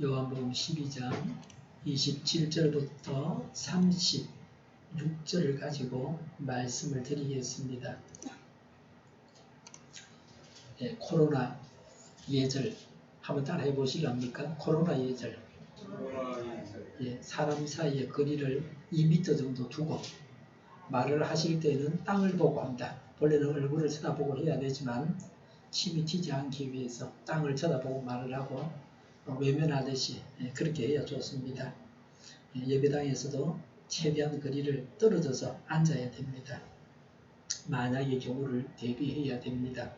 요한복음 12장 27절부터 36절을 가지고 말씀을 드리겠습니다. 코로나 예절 한번 따라해 보시렵니까? 코로나 예절. 사람 사이의 거리를 2m 정도 두고 말을 하실 때는 땅을 보고 한다. 원래는 얼굴을 쳐다보고 해야 되지만 침이 튀지 않기 위해서 땅을 쳐다보고 말을 하고 외면하듯이 그렇게 해야 좋습니다. 예배당에서도 최대한 거리를 떨어져서 앉아야 됩니다. 만약의 경우를 대비해야 됩니다.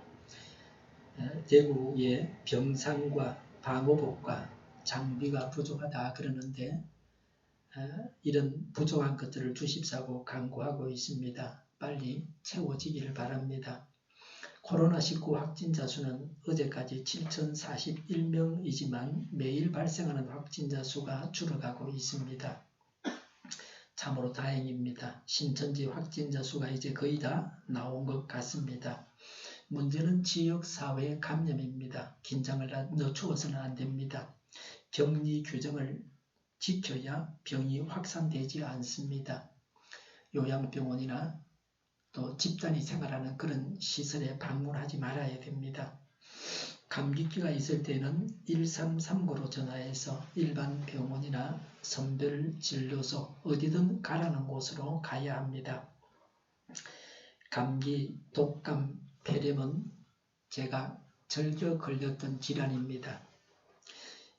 대구에 병상과 방호복과 장비가 부족하다 그러는데 이런 부족한 것들을 주십사고 간구하고 있습니다. 빨리 채워지기를 바랍니다. 코로나19 확진자 수는 어제까지 7,041명이지만 매일 발생하는 확진자 수가 줄어가고 있습니다. 참으로 다행입니다. 신천지 확진자 수가 이제 거의 다 나온 것 같습니다. 문제는 지역사회 감염입니다. 긴장을 늦추어서는 안 됩니다. 격리 규정을 지켜야 병이 확산되지 않습니다. 요양병원이나 또 집단이 생활하는 그런 시설에 방문하지 말아야 됩니다. 감기기가 있을 때는 1339로 전화해서 일반 병원이나 선별진료소 어디든 가라는 곳으로 가야 합니다. 감기, 독감, 폐렴은 제가 즐겨 걸렸던 질환입니다.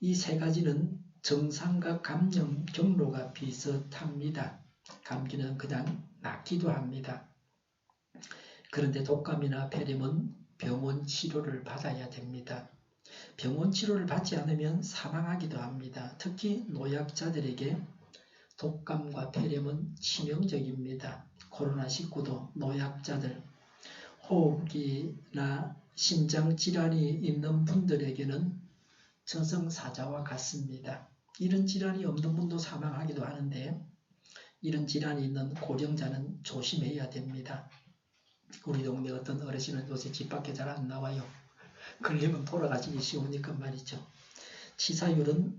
이 세 가지는 정상과 감염 경로가 비슷합니다. 감기는 그냥 낫기도 합니다. 그런데 독감이나 폐렴은 병원 치료를 받아야 됩니다. 병원 치료를 받지 않으면 사망하기도 합니다. 특히 노약자들에게 독감과 폐렴은 치명적입니다. 코로나19도 노약자들, 호흡기나 심장질환이 있는 분들에게는 저승사자와 같습니다. 이런 질환이 없는 분도 사망하기도 하는데 이런 질환이 있는 고령자는 조심해야 됩니다. 우리 동네 어떤 어르신은 요새 집 밖에 잘 안 나와요. 걸리면 돌아가시기 쉬우니까 말이죠. 치사율은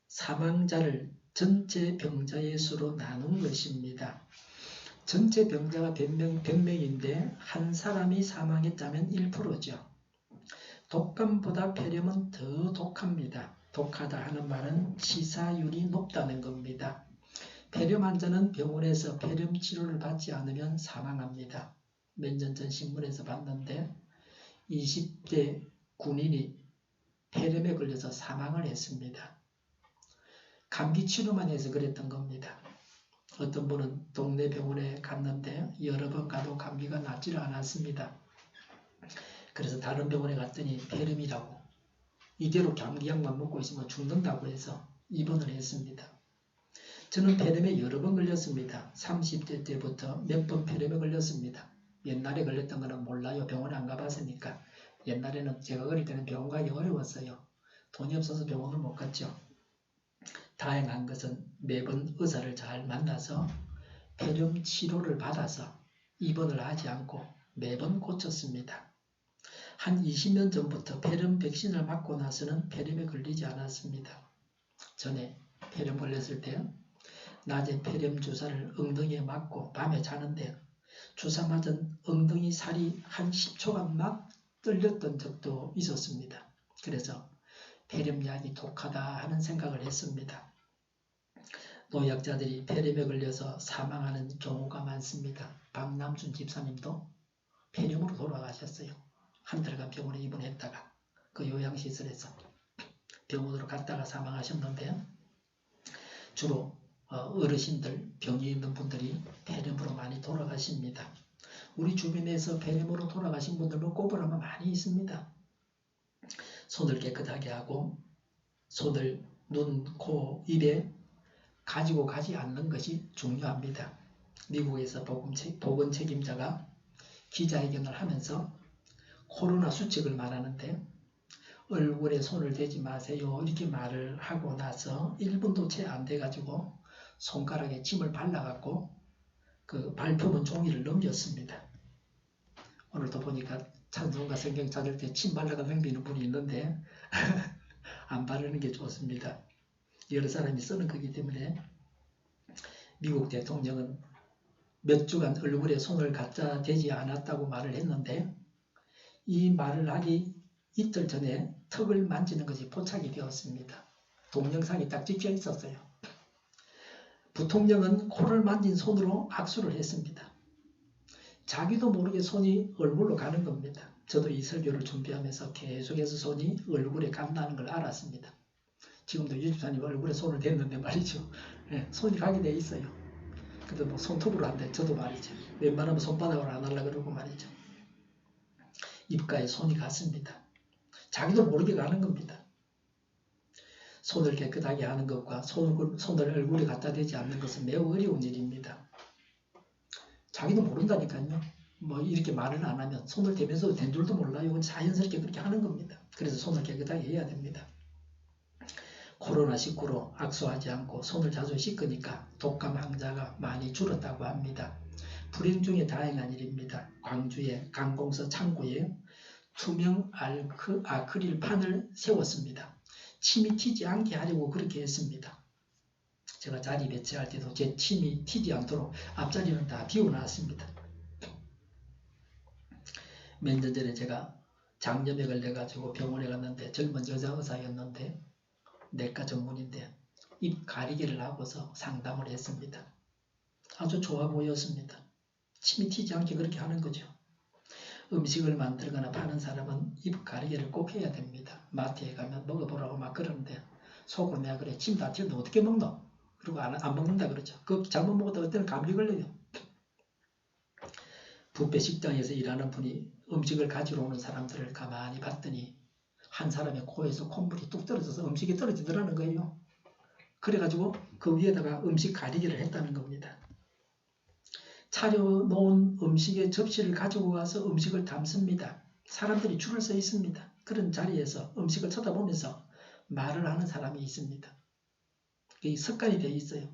사망자를 전체 병자의 수로 나눈 것입니다. 전체 병자가 100명인데 한 사람이 사망했다면 1%죠. 독감보다 폐렴은 더 독합니다. 독하다 하는 말은 치사율이 높다는 겁니다. 폐렴 환자는 병원에서 폐렴 치료를 받지 않으면 사망합니다. 몇 년 전 신문에서 봤는데 20대 군인이 폐렴에 걸려서 사망을 했습니다. 감기 치료만 해서 그랬던 겁니다. 어떤 분은 동네 병원에 갔는데 여러 번 가도 감기가 낫지를 않았습니다. 그래서 다른 병원에 갔더니 폐렴이라고 이대로 감기약만 먹고 있으면 죽는다고 해서 입원을 했습니다. 저는 폐렴에 여러 번 걸렸습니다. 30대 때부터 몇 번 폐렴에 걸렸습니다. 옛날에 걸렸던 거는 몰라요. 병원에 안 가봤으니까. 옛날에는 제가 어릴 때는 병원 가기 어려웠어요. 돈이 없어서 병원을 못 갔죠. 다행한 것은 매번 의사를 잘 만나서 폐렴 치료를 받아서 입원을 하지 않고 매번 고쳤습니다. 한 20년 전부터 폐렴 백신을 맞고 나서는 폐렴에 걸리지 않았습니다. 전에 폐렴 걸렸을 때 낮에 폐렴 주사를 엉덩이에 맞고 밤에 자는데 주사 맞은 엉덩이 살이 한 10초간 막 떨렸던 적도 있었습니다. 그래서 폐렴약이 독하다 하는 생각을 했습니다. 노약자들이 폐렴에 걸려서 사망하는 경우가 많습니다. 박남순 집사님도 폐렴으로 돌아가셨어요. 한 달간 병원에 입원했다가 그 요양시설에서 병원으로 갔다가 사망하셨는데 주로 어르신들, 병이 있는 분들이 폐렴으로 많이 돌아가십니다. 우리 주변에서 폐렴으로 돌아가신 분들은 꼽으라면 많이 있습니다. 손을 깨끗하게 하고 손을 눈, 코, 입에 가지고 가지 않는 것이 중요합니다. 미국에서 보건 책임자가 기자회견을 하면서 코로나 수칙을 말하는데 얼굴에 손을 대지 마세요 이렇게 말을 하고 나서 1분도 채 안 돼가지고 손가락에 침을 발라갖고 그 발표문 종이를 넘겼습니다. 오늘도 보니까 찬송가 성경 찾을 때 침 발라가 넘기는 분이 있는데 안 바르는 게 좋습니다. 여러 사람이 쓰는 거기 때문에 미국 대통령은 몇 주간 얼굴에 손을 갖다 대지 않았다고 말을 했는데 이 말을 하기 이틀 전에 턱을 만지는 것이 포착이 되었습니다. 동영상이 딱 찍혀 있었어요. 부통령은 코를 만진 손으로 악수를 했습니다. 자기도 모르게 손이 얼굴로 가는 겁니다. 저도 이 설교를 준비하면서 계속해서 손이 얼굴에 간다는 걸 알았습니다. 지금도 유 집사님 얼굴에 손을 댔는데 말이죠. 네, 손이 가게 돼 있어요. 근데 뭐 손톱으로 안 돼. 저도 말이죠. 웬만하면 손바닥으로 안 하려고 그러고 말이죠. 입가에 손이 갔습니다. 자기도 모르게 가는 겁니다. 손을 깨끗하게 하는 것과 손을 얼굴에 갖다 대지 않는 것은 매우 어려운 일입니다. 자기도 모른다니까요. 뭐 이렇게 말을 안 하면 손을 대면서도 된 줄도 몰라요. 자연스럽게 그렇게 하는 겁니다. 그래서 손을 깨끗하게 해야 됩니다. 코로나19로 악수하지 않고 손을 자주 씻으니까 독감 환자가 많이 줄었다고 합니다. 불행 중에 다행한 일입니다. 광주의 관공서 창고에 투명 아크릴판을 세웠습니다. 침이 튀지 않게 하려고 그렇게 했습니다. 제가 자리 배치할 때도 제 침이 튀지 않도록 앞자리는 다 비워놨습니다. 몇 년 전에 제가 장염에 걸려가지고 병원에 갔는데 젊은 여자 의사였는데 내과 전문인데 입 가리개를 하고서 상담을 했습니다. 아주 좋아 보였습니다. 침이 튀지 않게 그렇게 하는 거죠. 음식을 만들거나 파는 사람은 입 가리개를 꼭 해야 됩니다. 마트에 가면 먹어보라고 막 그러는데 속으로 내가 그래 침 다 튀었는데 어떻게 먹노? 그리고 안 먹는다 그러죠. 그 잘못 먹었다 그때는 감기 걸려요. 뷔페 식당에서 일하는 분이 음식을 가지러 오는 사람들을 가만히 봤더니 한 사람의 코에서 콧물이 뚝 떨어져서 음식이 떨어지더라는 거예요. 그래가지고 그 위에다가 음식 가리개를 했다는 겁니다. 차려놓은 음식의 접시를 가지고 와서 음식을 담습니다. 사람들이 줄을 서 있습니다. 그런 자리에서 음식을 쳐다보면서 말을 하는 사람이 있습니다. 이게 습관이 되어 있어요.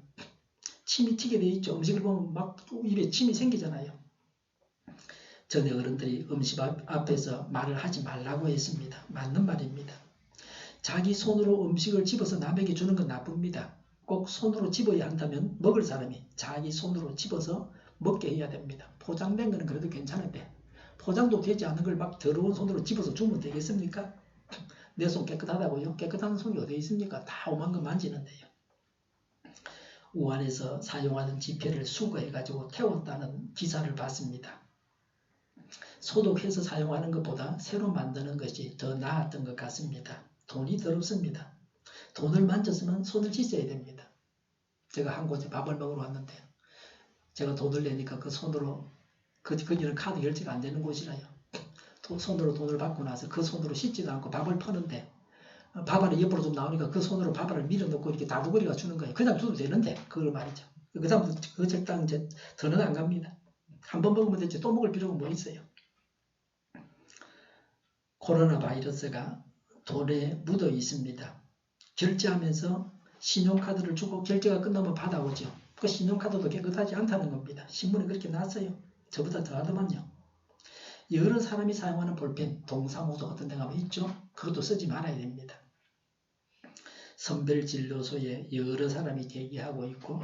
침이 튀게 되어 있죠. 음식을 보면 막 입에 침이 생기잖아요. 전에 어른들이 음식 앞에서 말을 하지 말라고 했습니다. 맞는 말입니다. 자기 손으로 음식을 집어서 남에게 주는 건 나쁩니다. 꼭 손으로 집어야 한다면 먹을 사람이 자기 손으로 집어서 먹게 해야 됩니다. 포장된 거는 그래도 괜찮은데 포장도 되지 않은 걸 막 더러운 손으로 집어서 주면 되겠습니까? 내 손 깨끗하다고요? 깨끗한 손이 어디 있습니까? 다 오만 거 만지는데요. 우한에서 사용하는 지폐를 수거해가지고 태웠다는 기사를 봤습니다. 소독해서 사용하는 것보다 새로 만드는 것이 더 나았던 것 같습니다. 돈이 더럽습니다. 돈을 만졌으면 손을 씻어야 됩니다. 제가 한 곳에 밥을 먹으러 왔는데 제가 돈을 내니까 그 손으로 거기는 카드 결제가 안 되는 곳이라요. 손으로 돈을 받고 나서 그 손으로 씻지도 않고 밥을 퍼는데 밥알이 옆으로 좀 나오니까 그 손으로 밥알을 밀어넣고 이렇게 다부거리가 주는 거예요. 그냥 줘도 되는데 그걸 말이죠. 그 다음 그 적당 이제 더는 안 갑니다. 한 번 먹으면 되지 또 먹을 필요가 뭐 있어요. 코로나 바이러스가 돈에 묻어 있습니다. 결제하면서 신용카드를 주고 결제가 끝나면 받아오죠. 그 신용카드도 깨끗하지 않다는 겁니다. 신문에 그렇게 났어요. 저보다 더 하더만요. 여러 사람이 사용하는 볼펜, 동사무소 같은 데 가면 있죠. 그것도 쓰지 말아야 됩니다. 선별진료소에 여러 사람이 대기하고 있고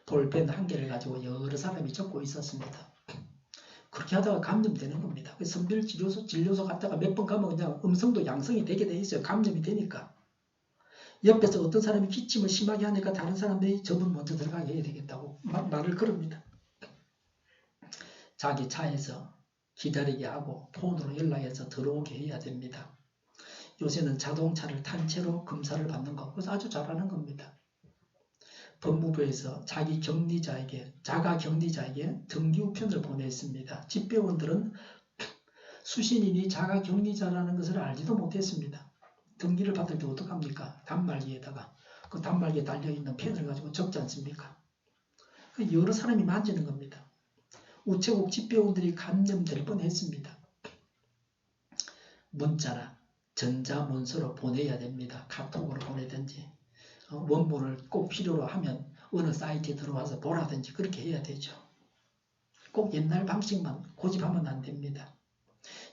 볼펜 한 개를 가지고 여러 사람이 적고 있었습니다. 그렇게 하다가 감염되는 겁니다. 선별진료소 갔다가 몇 번 가면 그냥 음성도 양성이 되게 돼 있어요. 감염이 되니까. 옆에서 어떤 사람이 기침을 심하게 하니까 다른 사람들이 저분 먼저 들어가게 해야 되겠다고 말을 걸읍니다. 자기 차에서 기다리게 하고 폰으로 연락해서 들어오게 해야 됩니다. 요새는 자동차를 탄 채로 검사를 받는 거, 그래서 아주 잘하는 겁니다. 법무부에서 자가 격리자에게 등기우편을 보냈습니다. 집배원들은 수신인이 자가 격리자라는 것을 알지도 못했습니다. 등기를 받을 때 어떡합니까? 단말기에다가 그 단말기에 달려있는 펜을 가지고 적지 않습니까? 여러 사람이 만지는 겁니다. 우체국 집배원들이 감염될 뻔했습니다. 문자나 전자문서로 보내야 됩니다. 카톡으로 보내든지 원본을 꼭 필요로 하면 어느 사이트에 들어와서 보라든지 그렇게 해야 되죠. 꼭 옛날 방식만 고집하면 안 됩니다.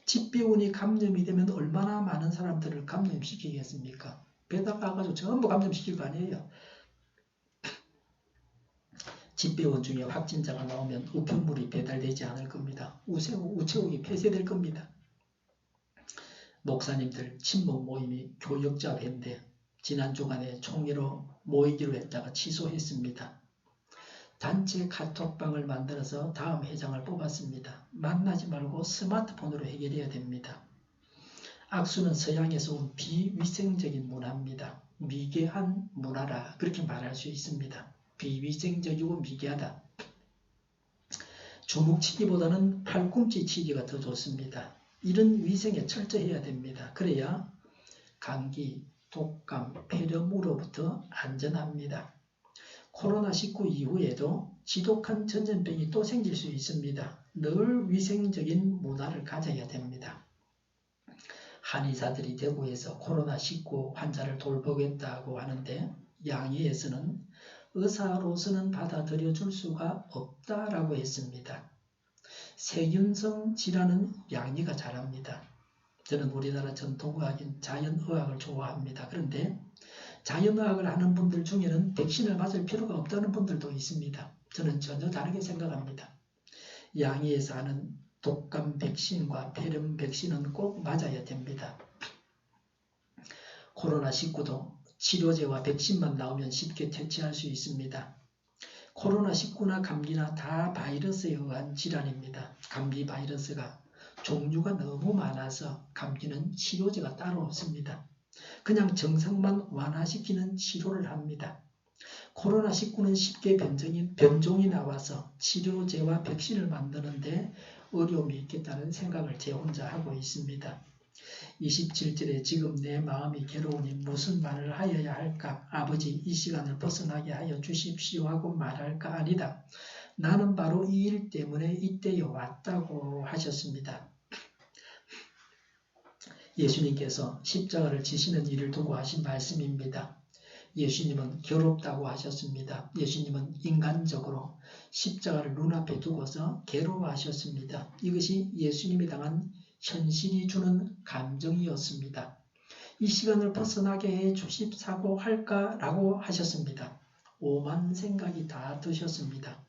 집배원이 감염이 되면 얼마나 많은 사람들을 감염시키겠습니까? 배달 가가지고 전부 감염시킬 거 아니에요. 집배원 중에 확진자가 나오면 우편물이 배달되지 않을 겁니다. 우체국이 폐쇄될 겁니다. 목사님들 친목 모임이 교역자 회인데 지난 주간에 총회로 모이기로 했다가 취소했습니다. 단체 카톡방을 만들어서 다음 회장을 뽑았습니다. 만나지 말고 스마트폰으로 해결해야 됩니다. 악수는 서양에서 온 비위생적인 문화입니다. 미개한 문화라 그렇게 말할 수 있습니다. 비위생적이고 미개하다. 주먹치기보다는 팔꿈치 치기가 더 좋습니다. 이런 위생에 철저해야 됩니다. 그래야 감기, 독감, 폐렴으로부터 안전합니다. 코로나19 이후에도 지독한 전염병이 또 생길 수 있습니다. 늘 위생적인 문화를 가져야 됩니다. 한의사들이 대구에서 코로나19 환자를 돌보겠다고 하는데 양의에서는 의사로서는 받아들여줄 수가 없다라고 했습니다. 세균성 질환은 양의가 잘합니다. 저는 우리나라 전통의학인 자연의학을 좋아합니다. 그런데 자연의학을 하는 분들 중에는 백신을 맞을 필요가 없다는 분들도 있습니다. 저는 전혀 다르게 생각합니다. 양의에서 하는 독감 백신과 폐렴 백신은 꼭 맞아야 됩니다. 코로나19도 치료제와 백신만 나오면 쉽게 퇴치할 수 있습니다. 코로나19나 감기나 다 바이러스에 의한 질환입니다. 감기 바이러스가 종류가 너무 많아서 감기는 치료제가 따로 없습니다. 그냥 증상만 완화시키는 치료를 합니다. 코로나19는 쉽게 변종이 나와서 치료제와 백신을 만드는데 어려움이 있겠다는 생각을 제 혼자 하고 있습니다. 27절에 지금 내 마음이 괴로우니 무슨 말을 하여야 할까? 아버지 이 시간을 벗어나게 하여 주십시오 하고 말할까? 아니다. 나는 바로 이 일 때문에 이때에 왔다고 하셨습니다. 예수님께서 십자가를 지시는 일을 두고 하신 말씀입니다. 예수님은 괴롭다고 하셨습니다. 예수님은 인간적으로 십자가를 눈앞에 두고서 괴로워하셨습니다. 이것이 예수님이 당한 현실이 주는 감정이었습니다. 이 시간을 벗어나게 해 주십사고 할까라고 하셨습니다. 오만 생각이 다 드셨습니다.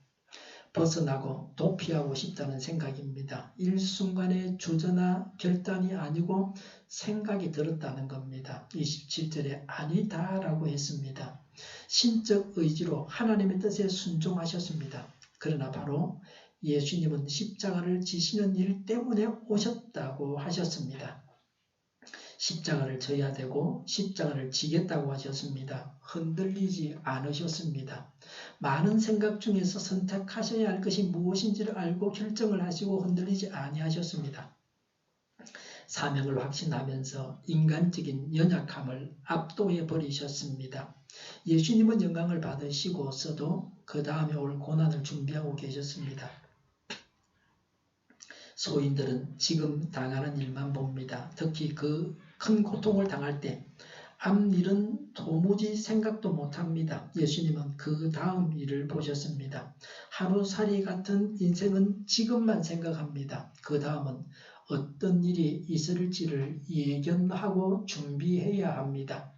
벗어나고 도피하고 싶다는 생각입니다. 일순간의 주저나 결단이 아니고 생각이 들었다는 겁니다. 27절에 아니다라고 했습니다. 신적 의지로 하나님의 뜻에 순종하셨습니다. 그러나 바로 예수님은 십자가를 지시는 일 때문에 오셨다고 하셨습니다. 십자가를 져야 되고 십자가를 지겠다고 하셨습니다. 흔들리지 않으셨습니다. 많은 생각 중에서 선택하셔야 할 것이 무엇인지를 알고 결정을 하시고 흔들리지 아니하셨습니다. 사명을 확신하면서 인간적인 연약함을 압도해 버리셨습니다. 예수님은 영광을 받으시고서도 그 다음에 올 고난을 준비하고 계셨습니다. 소인들은 지금 당하는 일만 봅니다. 특히 그 큰 고통을 당할 때 앞일은 도무지 생각도 못합니다. 예수님은 그 다음 일을 보셨습니다. 하루살이 같은 인생은 지금만 생각합니다. 그 다음은 어떤 일이 있을지를 예견하고 준비해야 합니다.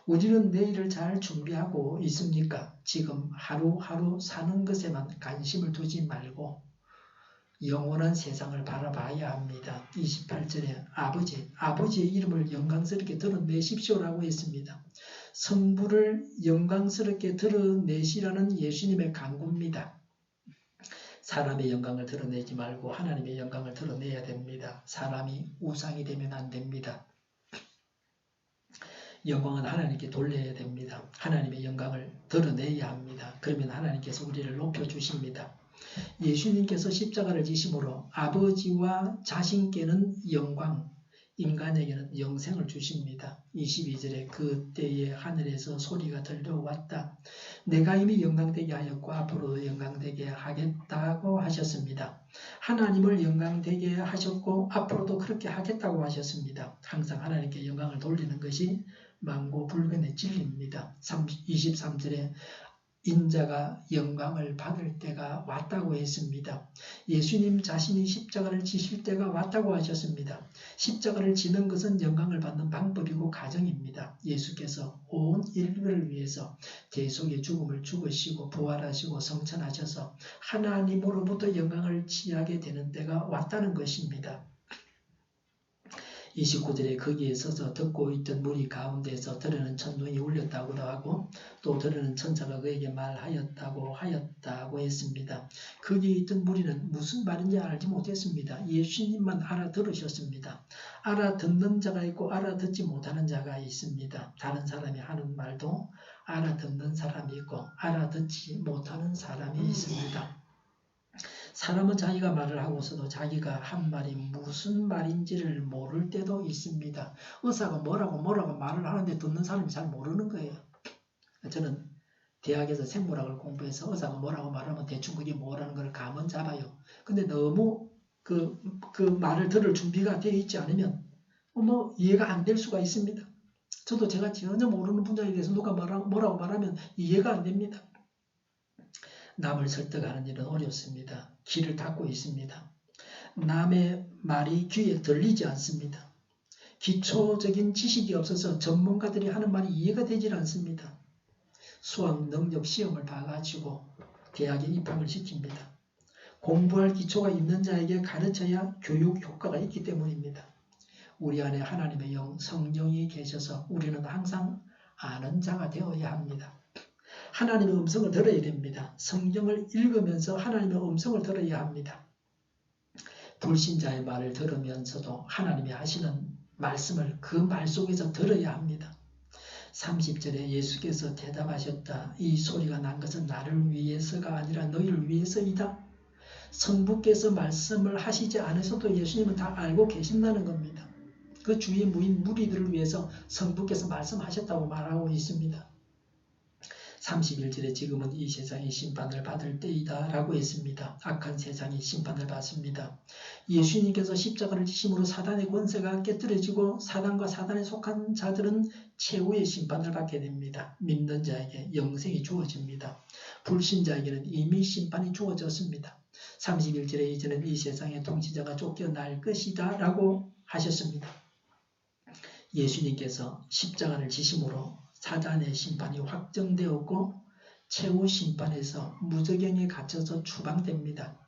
우리는 내일을 잘 준비하고 있습니까? 지금 하루하루 사는 것에만 관심을 두지 말고 영원한 세상을 바라봐야 합니다. 28절에 아버지의 이름을 영광스럽게 드러내십시오라고 했습니다. 성부를 영광스럽게 드러내시라는 예수님의 간구입니다. 사람의 영광을 드러내지 말고 하나님의 영광을 드러내야 됩니다. 사람이 우상이 되면 안 됩니다. 영광은 하나님께 돌려야 됩니다. 하나님의 영광을 드러내야 합니다. 그러면 하나님께서 우리를 높여주십니다. 예수님께서 십자가를 지심으로 아버지와 자신께는 영광, 인간에게는 영생을 주십니다. 22절에 그때에 하늘에서 소리가 들려왔다. 내가 이미 영광되게 하였고 앞으로도 영광되게 하겠다고 하셨습니다. 하나님을 영광되게 하셨고 앞으로도 그렇게 하겠다고 하셨습니다. 항상 하나님께 영광을 돌리는 것이 만고불변의 진리입니다. 23절에 인자가 영광을 받을 때가 왔다고 했습니다. 예수님 자신이 십자가를 지실 때가 왔다고 하셨습니다. 십자가를 지는 것은 영광을 받는 방법이고 과정입니다. 예수께서 온 인류를 위해서 대속의 죽음을 죽으시고 부활하시고 성천하셔서 하나님으로부터 영광을 취하게 되는 때가 왔다는 것입니다. 29절에 거기에 서서 듣고 있던 무리 가운데서 들으는 천둥이 울렸다고도 하고 또 들으는 천사가 그에게 말하였다고 했습니다. 거기에 있던 무리는 무슨 말인지 알지 못했습니다. 예수님만 알아들으셨습니다. 알아듣는 자가 있고 알아듣지 못하는 자가 있습니다. 다른 사람이 하는 말도 알아듣는 사람이 있고 알아듣지 못하는 사람이 있습니다. 사람은 자기가 말을 하고서도 자기가 한 말이 무슨 말인지를 모를 때도 있습니다. 의사가 뭐라고 말을 하는데 듣는 사람이 잘 모르는 거예요. 저는 대학에서 생물학을 공부해서 의사가 뭐라고 말하면 대충 그게 뭐라는 걸 감은 잡아요. 근데 너무 그 말을 들을 준비가 되어 있지 않으면 이해가 안 될 수가 있습니다. 저도 제가 전혀 모르는 분야에 대해서 누가 뭐라고 말하면 이해가 안 됩니다. 남을 설득하는 일은 어렵습니다. 귀를 닫고 있습니다. 남의 말이 귀에 들리지 않습니다. 기초적인 지식이 없어서 전문가들이 하는 말이 이해가 되질 않습니다. 수학 능력 시험을 봐가지고 대학에 입학을 시킵니다. 공부할 기초가 있는 자에게 가르쳐야 교육 효과가 있기 때문입니다. 우리 안에 하나님의 영, 성령이 계셔서 우리는 항상 아는 자가 되어야 합니다. 하나님의 음성을 들어야 됩니다. 성경을 읽으면서 하나님의 음성을 들어야 합니다. 불신자의 말을 들으면서도 하나님이 하시는 말씀을 그 말 속에서 들어야 합니다. 30절에 예수께서 대답하셨다. 이 소리가 난 것은 나를 위해서가 아니라 너희를 위해서이다. 성부께서 말씀을 하시지 않으셔도 예수님은 다 알고 계신다는 겁니다. 그 주위의 무리들을 위해서 성부께서 말씀하셨다고 말하고 있습니다. 31절에 지금은 이 세상이 심판을 받을 때이다 라고 했습니다. 악한 세상이 심판을 받습니다. 예수님께서 십자가를 지심으로 사단의 권세가 깨뜨려지고 사단과 사단에 속한 자들은 최후의 심판을 받게 됩니다. 믿는 자에게 영생이 주어집니다. 불신자에게는 이미 심판이 주어졌습니다. 31절에 이제는 이 세상의 통치자가 쫓겨날 것이다 라고 하셨습니다. 예수님께서 십자가를 지심으로 사단의 심판이 확정되었고 최후 심판에서 무저갱에 갇혀서 추방됩니다.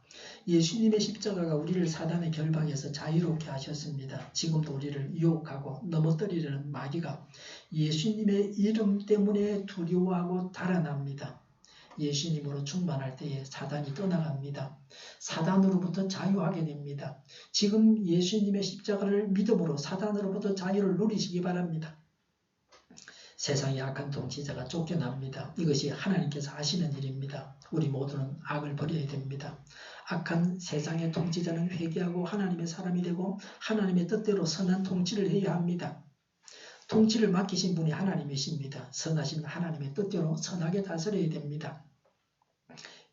예수님의 십자가가 우리를 사단의 결박에서 자유롭게 하셨습니다. 지금도 우리를 유혹하고 넘어뜨리려는 마귀가 예수님의 이름 때문에 두려워하고 달아납니다. 예수님으로 충만할 때에 사단이 떠나갑니다. 사단으로부터 자유하게 됩니다. 지금 예수님의 십자가를 믿음으로 사단으로부터 자유를 누리시기 바랍니다. 세상의 악한 통치자가 쫓겨납니다. 이것이 하나님께서 하시는 일입니다. 우리 모두는 악을 버려야 됩니다. 악한 세상의 통치자는 회개하고 하나님의 사람이 되고 하나님의 뜻대로 선한 통치를 해야 합니다. 통치를 맡기신 분이 하나님이십니다. 선하신 하나님의 뜻대로 선하게 다스려야 됩니다.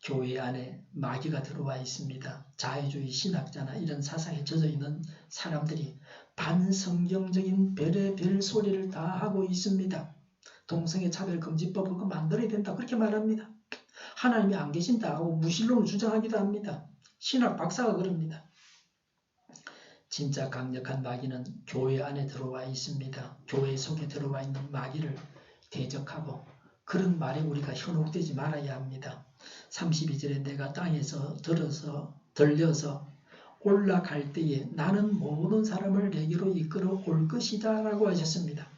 교회 안에 마귀가 들어와 있습니다. 자유주의 신학자나 이런 사상에 젖어 있는 사람들이 반성경적인 별의별 소리를 다 하고 있습니다. 동성애 차별금지법을 만들어야 된다 그렇게 말합니다. 하나님이 안 계신다 하고 무신론을 주장하기도 합니다. 신학 박사가 그럽니다. 진짜 강력한 마귀는 교회 안에 들어와 있습니다. 교회 속에 들어와 있는 마귀를 대적하고 그런 말에 우리가 현혹되지 말아야 합니다. 32절에 내가 땅에서 들려서 올라갈 때에 나는 모든 사람을 내게로 이끌어 올 것이다 라고 하셨습니다.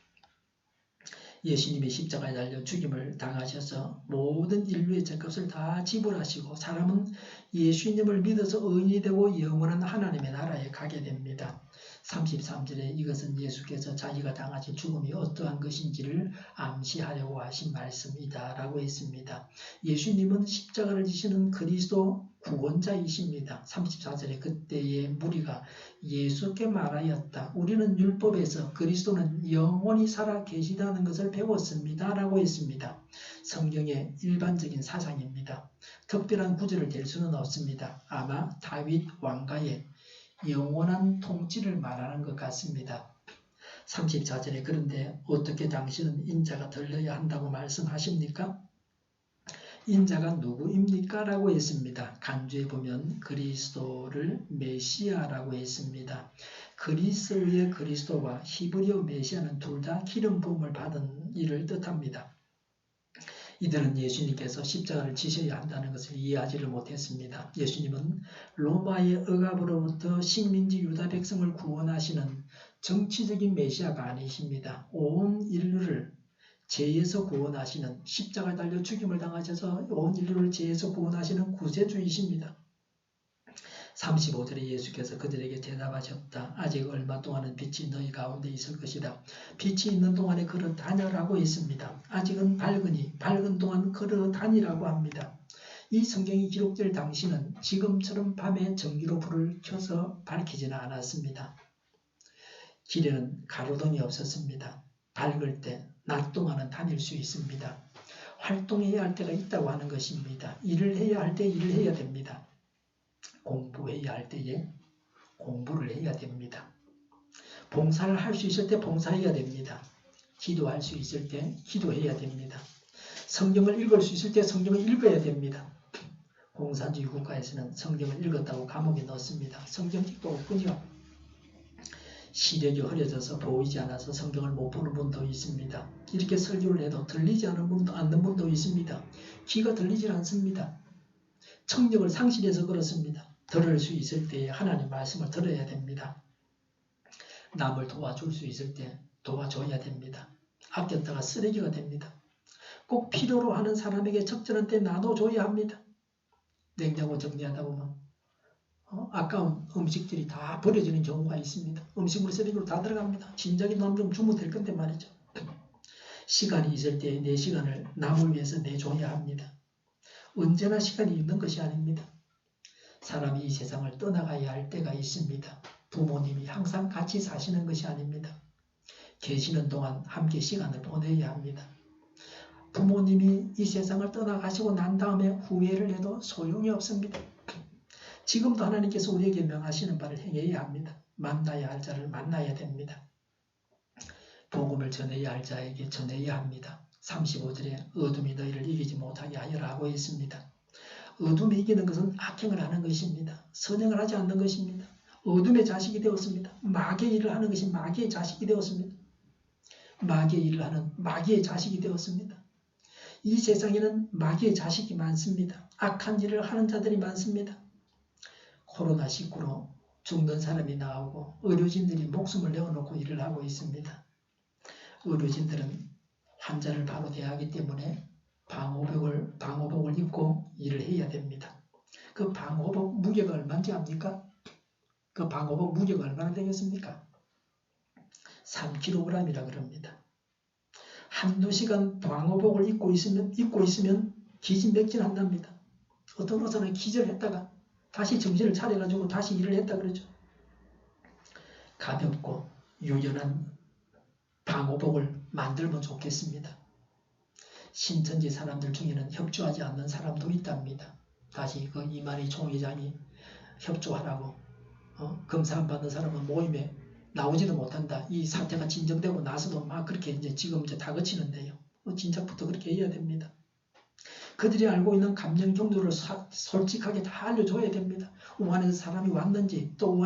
예수님이 십자가에 달려 죽임을 당하셔서 모든 인류의 죄값을 다 지불하시고 사람은 예수님을 믿어서 의인이 되고 영원한 하나님의 나라에 가게 됩니다. 33절에 이것은 예수께서 자기가 당하신 죽음이 어떠한 것인지를 암시하려고 하신 말씀이다 라고 했습니다. 예수님은 십자가를 지시는 그리스도 구원자이십니다. 34절에 그때의 무리가 예수께 말하였다. 우리는 율법에서 그리스도는 영원히 살아 계시다는 것을 배웠습니다. 라고 했습니다. 성경의 일반적인 사상입니다. 특별한 구절을 댈 수는 없습니다. 아마 다윗 왕가의 영원한 통치를 말하는 것 같습니다. 34절에 그런데 어떻게 당신은 인자가 들려야 한다고 말씀하십니까? 인자가 누구입니까? 라고 했습니다. 간주에 보면 그리스도를 메시아라고 했습니다. 그리스의 그리스도와 히브리어 메시아는 둘 다 기름 부음을 받은 이를 뜻합니다. 이들은 예수님께서 십자가를 지셔야 한다는 것을 이해하지를 못했습니다. 예수님은 로마의 억압으로부터 식민지 유다 백성을 구원하시는 정치적인 메시아가 아니십니다. 온 인류를 죄에서 구원하시는, 십자가에 달려 죽임을 당하셔서 온 인류를 죄에서 구원하시는 구세주이십니다. 35절에 예수께서 그들에게 대답하셨다. 아직 얼마 동안은 빛이 너희 가운데 있을 것이다. 빛이 있는 동안에 걸어다녀라고 했습니다. 아직은 밝으니 밝은 동안 걸어다니라고 합니다. 이 성경이 기록될 당시는 지금처럼 밤에 전기로 불을 켜서 밝히지는 않았습니다. 길에는 가로등이 없었습니다. 밝을 때 낮 동안은 다닐 수 있습니다. 활동해야 할 때가 있다고 하는 것입니다. 일을 해야 할 때 일을 해야 됩니다. 공부해야 할 때에 공부를 해야 됩니다. 봉사를 할 수 있을 때 봉사해야 됩니다. 기도할 수 있을 때 기도해야 됩니다. 성경을 읽을 수 있을 때 성경을 읽어야 됩니다. 공산주의 국가에서는 성경을 읽었다고 감옥에 넣습니다. 성경책도 없군요. 시력이 흐려져서 보이지 않아서 성경을 못 보는 분도 있습니다. 이렇게 설교를 해도 들리지 않는 분도 있습니다. 귀가 들리질 않습니다. 청력을 상실해서 그렇습니다. 들을 수 있을 때 하나님 말씀을 들어야 됩니다. 남을 도와줄 수 있을 때 도와줘야 됩니다. 아꼈다가 쓰레기가 됩니다. 꼭 필요로 하는 사람에게 적절한 때 나눠줘야 합니다. 냉장고 정리하다 보면 아까운 음식들이 다 버려지는 경우가 있습니다. 음식물 쓰레기로 다 들어갑니다. 진작에 남 좀 주면 될 건데 말이죠. 시간이 있을 때 내 시간을 남을 위해서 내줘야 합니다. 언제나 시간이 있는 것이 아닙니다. 사람이 이 세상을 떠나가야 할 때가 있습니다. 부모님이 항상 같이 사시는 것이 아닙니다. 계시는 동안 함께 시간을 보내야 합니다. 부모님이 이 세상을 떠나가시고 난 다음에 후회를 해도 소용이 없습니다. 지금도 하나님께서 우리에게 명하시는 바를 행해야 합니다. 만나야 할 자를 만나야 됩니다. 복음을 전해야 할 자에게 전해야 합니다. 35절에 어둠이 너희를 이기지 못하게 하여라고 했습니다. 어둠이 이기는 것은 악행을 하는 것입니다. 선행을 하지 않는 것입니다. 어둠의 자식이 되었습니다. 마귀의 일을 하는 것이 마귀의 자식이 되었습니다. 마귀의 일을 하는 마귀의 자식이 되었습니다. 이 세상에는 마귀의 자식이 많습니다. 악한 일을 하는 자들이 많습니다. 코로나19로 죽는 사람이 나오고 의료진들이 목숨을 내어놓고 일을 하고 있습니다. 의료진들은 환자를 바로 대하기 때문에 방호복을 입고 일을 해야 됩니다. 그 방호복 무게가 얼마인지 압니까? 그 방호복 무게가 얼마나 되겠습니까? 3kg이라 그럽니다. 한두 시간 방호복을 입고 있으면 기진맥진한답니다. 어떤 의사는 기절했다가 다시 정신을 차려가지고 다시 일을 했다 그러죠. 가볍고 유연한 방호복을 만들면 좋겠습니다. 신천지 사람들 중에는 협조하지 않는 사람도 있답니다. 다시 그 이만희 총회장이 협조하라고 검사 안 받는 사람은 모임에 나오지도 못한다. 이 사태가 진정되고 나서도 막 그렇게 지금 다 거치는데요. 진작부터 그렇게 해야 됩니다. 그들이 알고 있는 감정 경로를 솔직하게 다 알려줘야 됩니다. 우한에서 사람이 왔는지 또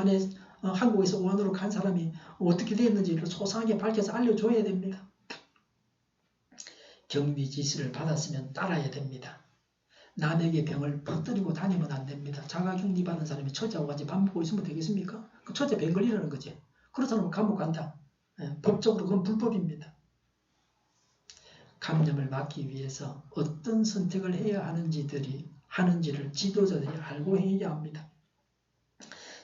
한국에서 우한으로 간 사람이 어떻게 되었는지를 소상하게 밝혀서 알려줘야 됩니다. 격리 지시를 받았으면 따라야 됩니다. 남에게 병을 퍼뜨리고 다니면 안 됩니다. 자가격리 받은 사람이 처제하고 같이 밥 먹고 있으면 되겠습니까? 그 처제 병 걸리라는 거지. 그렇다면 감옥 간다. 법적으로 그건 불법입니다. 감염을 막기 위해서 어떤 선택을 해야 하는지를 지도자들이 알고 해야 합니다.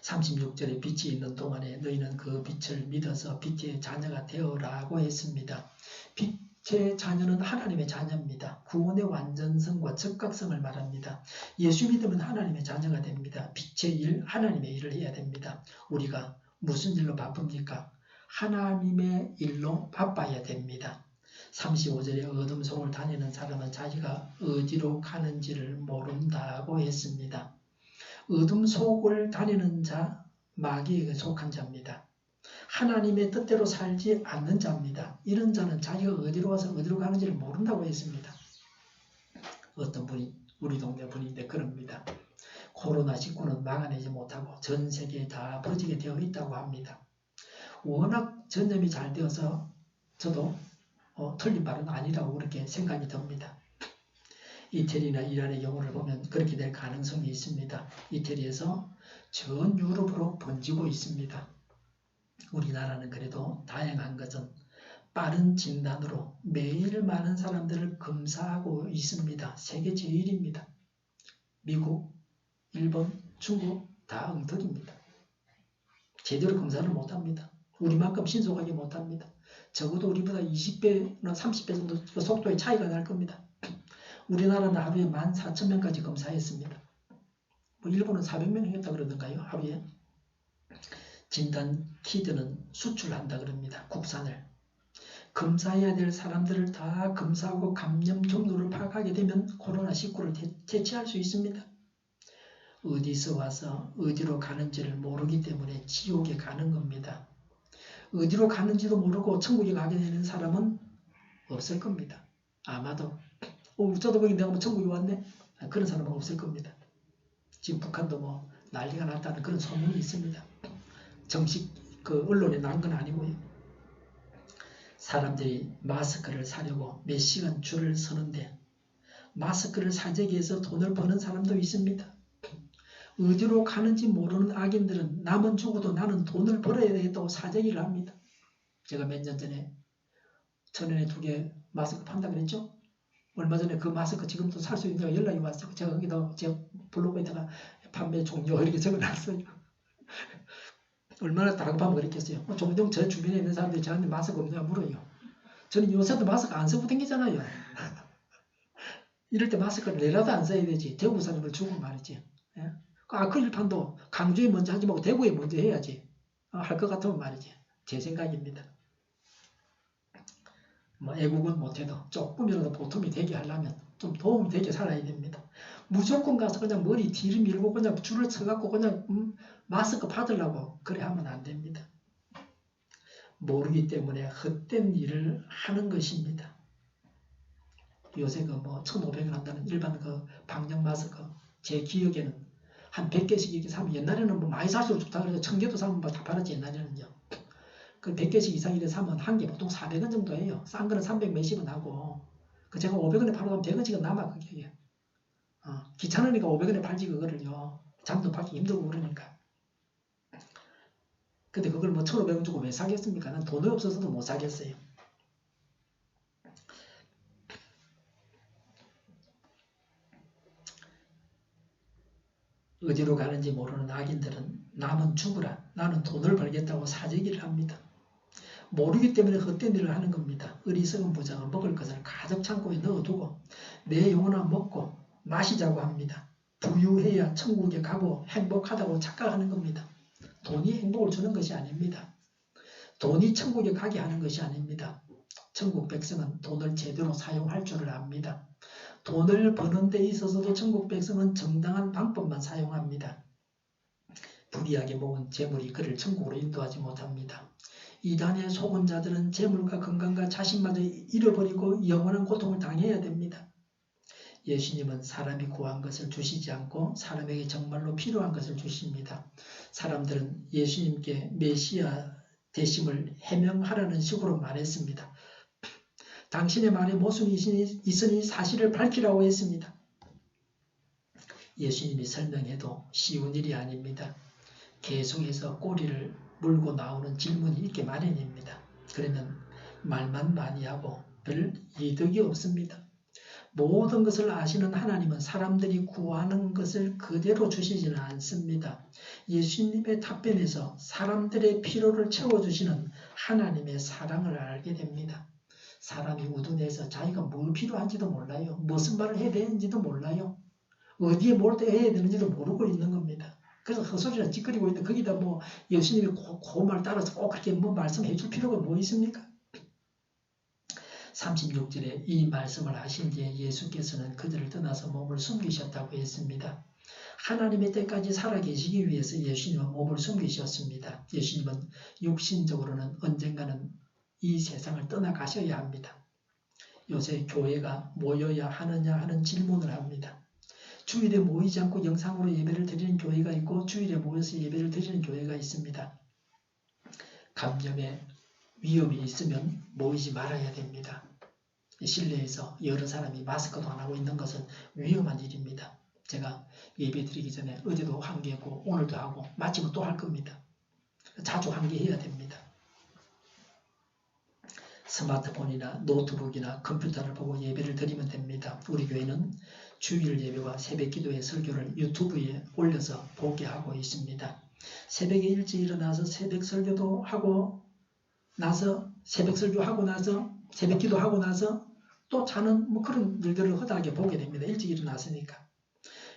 36절에 빛이 있는 동안에 너희는 그 빛을 믿어서 빛의 자녀가 되어라고 했습니다. 빛의 자녀는 하나님의 자녀입니다. 구원의 완전성과 적각성을 말합니다. 예수 믿으면 하나님의 자녀가 됩니다. 빛의 일, 하나님의 일을 해야 됩니다. 우리가 무슨 일로 바쁩니까? 하나님의 일로 바빠야 됩니다. 35절에 어둠 속을 다니는 사람은 자기가 어디로 가는지를 모른다고 했습니다. 어둠 속을 다니는 자, 마귀에게 속한 자입니다. 하나님의 뜻대로 살지 않는 자입니다. 이런 자는 자기가 어디로 와서 어디로 가는지를 모른다고 했습니다. 어떤 분이 우리 동네 분인데 그럽니다. 코로나19는 막아내지 못하고 전 세계에 다 퍼지게 되어 있다고 합니다. 워낙 전염이 잘 되어서 저도 틀린 말은 아니라고 그렇게 생각이 듭니다. 이태리나 이란의 경우를 보면 그렇게 될 가능성이 있습니다. 이태리에서 전 유럽으로 번지고 있습니다. 우리나라는 그래도 다행한 것은 빠른 진단으로 매일 많은 사람들을 검사하고 있습니다. 세계 제일입니다. 미국, 일본, 중국 다 엉터리입니다. 제대로 검사를 못합니다. 우리만큼 신속하게 못합니다. 적어도 우리보다 20배나 30배 정도 속도의 차이가 날 겁니다. 우리나라는 하루에 14,000명까지 검사했습니다. 일본은 400명 했다 그러던가요? 하루에. 진단 키트는 수출한다 그럽니다. 국산을. 검사해야 될 사람들을 다 검사하고 감염 경로를 파악하게 되면 코로나19를 대체할 수 있습니다. 어디서 와서 어디로 가는지를 모르기 때문에 지옥에 가는 겁니다. 어디로 가는지도 모르고 천국에 가게 되는 사람은 없을 겁니다. 아마도 저도 보기 내가 천국에 왔네? 그런 사람은 없을 겁니다. 지금 북한도 뭐 난리가 났다는 그런 소문이 있습니다. 정식 언론에 난 건 아니고요. 사람들이 마스크를 사려고 몇 시간 줄을 서는데 마스크를 사재기 위해서 돈을 버는 사람도 있습니다. 어디로 가는지 모르는 악인들은 남은 죽어도 나는 돈을 벌어야 되겠다고 사재기를 합니다. 제가 몇 년 전에 1,000원에 2개 마스크 판다 그랬죠? 얼마 전에 그 마스크 지금도 살 수 있냐고 연락이 왔어요. 제가 거기다 제 블로그에다가 판매 종료 이렇게 적어놨어요. 얼마나 다급하면 그랬겠어요. 종종 제 주변에 있는 사람들이 저한테 마스크 없냐고 물어요. 저는 요새도 마스크 안 쓰고 다니잖아요. 이럴 때 마스크를 내라도 안 써야 되지. 대구 사람을 주고 말이지. 예? 아크릴판도 강주에 먼저 하지 말고 대구에 먼저 해야지. 할 것 같으면 말이지. 제 생각입니다. 뭐 애국은 못해도 조금이라도 보탬이 되게 하려면 좀 도움이 되게 살아야 됩니다. 무조건 가서 그냥 머리 뒤를 밀고 그냥 줄을 서갖고 그냥 마스크 받으려고 그래 하면 안 됩니다. 모르기 때문에 헛된 일을 하는 것입니다. 요새 1,500원 한다는 일반 방역 마스크 제 기억에는 한 100개씩 이렇게 사면 옛날에는 많이 살수록 좋다 그래서 1000개도 사면 다 팔았지 옛날에는요. 그 100개씩 이상 이래 사면 한 개 보통 400원 정도 해요. 싼 거는 300 몇십 원 하고 제가 500원에 팔아도 100원씩은 남아 그게. 귀찮으니까 500원에 팔지 그거를요. 장도 팔기 힘들고 그러니까. 근데 그걸 1,500원 주고 왜 사겠습니까? 난 돈이 없어서도 못 사겠어요. 어디로 가는지 모르는 악인들은 남은 죽으라 나는 돈을 벌겠다고 사재기를 합니다. 모르기 때문에 헛된 일을 하는 겁니다. 어리석은 부자가 먹을 것을 가득 창고에 넣어두고 내 영혼아 먹고 마시자고 합니다. 부유해야 천국에 가고 행복하다고 착각하는 겁니다. 돈이 행복을 주는 것이 아닙니다. 돈이 천국에 가게 하는 것이 아닙니다. 천국 백성은 돈을 제대로 사용할 줄을 압니다. 돈을 버는 데 있어서도 천국 백성은 정당한 방법만 사용합니다. 불이하게 모은 재물이 그를 천국으로 인도하지 못합니다. 이단에 속은 자들은 재물과 건강과 자신마저 잃어버리고 영원한 고통을 당해야 됩니다. 예수님은 사람이 구한 것을 주시지 않고 사람에게 정말로 필요한 것을 주십니다. 사람들은 예수님께 메시아 되심을 해명하라는 식으로 말했습니다. 당신의 말에 모순이 있으니 사실을 밝히라고 했습니다. 예수님이 설명해도 쉬운 일이 아닙니다. 계속해서 꼬리를 물고 나오는 질문이 있게 마련입니다. 그러면 말만 많이 하고 별 이득이 없습니다. 모든 것을 아시는 하나님은 사람들이 구하는 것을 그대로 주시지는 않습니다. 예수님의 답변에서 사람들의 필요를 채워주시는 하나님의 사랑을 알게 됩니다. 사람이 우둔해서 자기가 뭘 필요한지도 몰라요. 무슨 말을 해야 되는지도 몰라요. 어디에 뭘 해야 되는지도 모르고 있는 겁니다. 그래서 헛소리나 찌끄리고 있는데 거기다 예수님이 그 말 따라서 꼭 그렇게 말씀해 줄 필요가 뭐 있습니까? 36절에 이 말씀을 하신 뒤에 예수께서는 그들을 떠나서 몸을 숨기셨다고 했습니다. 하나님의 때까지 살아계시기 위해서 예수님은 몸을 숨기셨습니다. 예수님은 육신적으로는 언젠가는 이 세상을 떠나가셔야 합니다. 요새 교회가 모여야 하느냐 하는 질문을 합니다. 주일에 모이지 않고 영상으로 예배를 드리는 교회가 있고 주일에 모여서 예배를 드리는 교회가 있습니다. 감염의 위험이 있으면 모이지 말아야 됩니다. 실내에서 여러 사람이 마스크도 안 하고 있는 것은 위험한 일입니다. 제가 예배 드리기 전에 어제도 환기했고 오늘도 하고 마치면 또 할 겁니다. 자주 환기해야 됩니다. 스마트폰이나 노트북이나 컴퓨터를 보고 예배를 드리면 됩니다. 우리 교회는 주일 예배와 새벽 기도의 설교를 유튜브에 올려서 보게 하고 있습니다. 새벽에 일찍 일어나서 새벽 설교도 하고 나서 새벽 설교하고 나서 새벽 기도하고 나서 또 자는 뭐 그런 일들을 허다하게 보게 됩니다. 일찍 일어났으니까.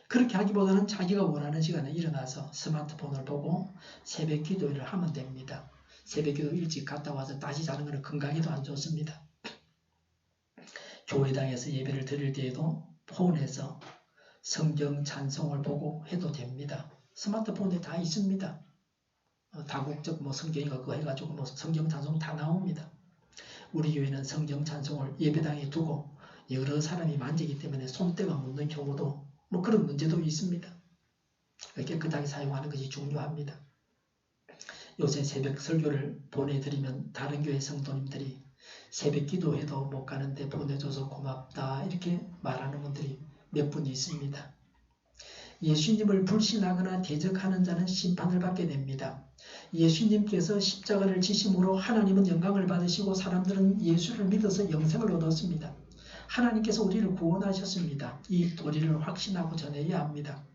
그렇게 하기보다는 자기가 원하는 시간에 일어나서 스마트폰을 보고 새벽 기도를 하면 됩니다. 새벽 기도 일찍 갔다 와서 다시 자는 것은 건강에도 안 좋습니다. 교회당에서 예배를 드릴 때에도 폰에서 성경 찬송을 보고 해도 됩니다. 스마트폰에 다 있습니다. 다국적 성경인가 그거 해가지고 성경 찬송 다 나옵니다. 우리 교회는 성경 찬송을 예배당에 두고 여러 사람이 만지기 때문에 손때가 묻는 경우도 그런 문제도 있습니다. 깨끗하게 사용하는 것이 중요합니다. 요새 새벽 설교를 보내드리면 다른 교회 성도님들이 새벽 기도해도 못 가는데 보내줘서 고맙다 이렇게 말하는 분들이 몇 분 있습니다. 예수님을 불신하거나 대적하는 자는 심판을 받게 됩니다. 예수님께서 십자가를 지심으로 하나님은 영광을 받으시고 사람들은 예수를 믿어서 영생을 얻었습니다. 하나님께서 우리를 구원하셨습니다. 이 도리를 확신하고 전해야 합니다.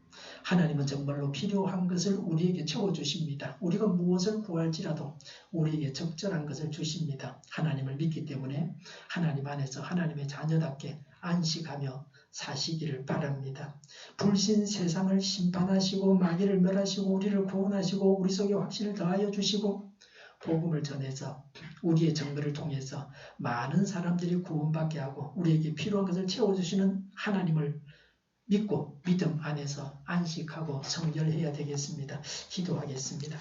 하나님은 정말로 필요한 것을 우리에게 채워주십니다. 우리가 무엇을 구할지라도 우리에게 적절한 것을 주십니다. 하나님을 믿기 때문에 하나님 안에서 하나님의 자녀답게 안식하며 사시기를 바랍니다. 불신 세상을 심판하시고 마귀를 멸하시고 우리를 구원하시고 우리 속에 확신을 더하여 주시고 복음을 전해서 우리의 정도를 통해서 많은 사람들이 구원받게 하고 우리에게 필요한 것을 채워주시는 하나님을 믿고 믿음 안에서 안식하고 성결해야 되겠습니다. 기도하겠습니다.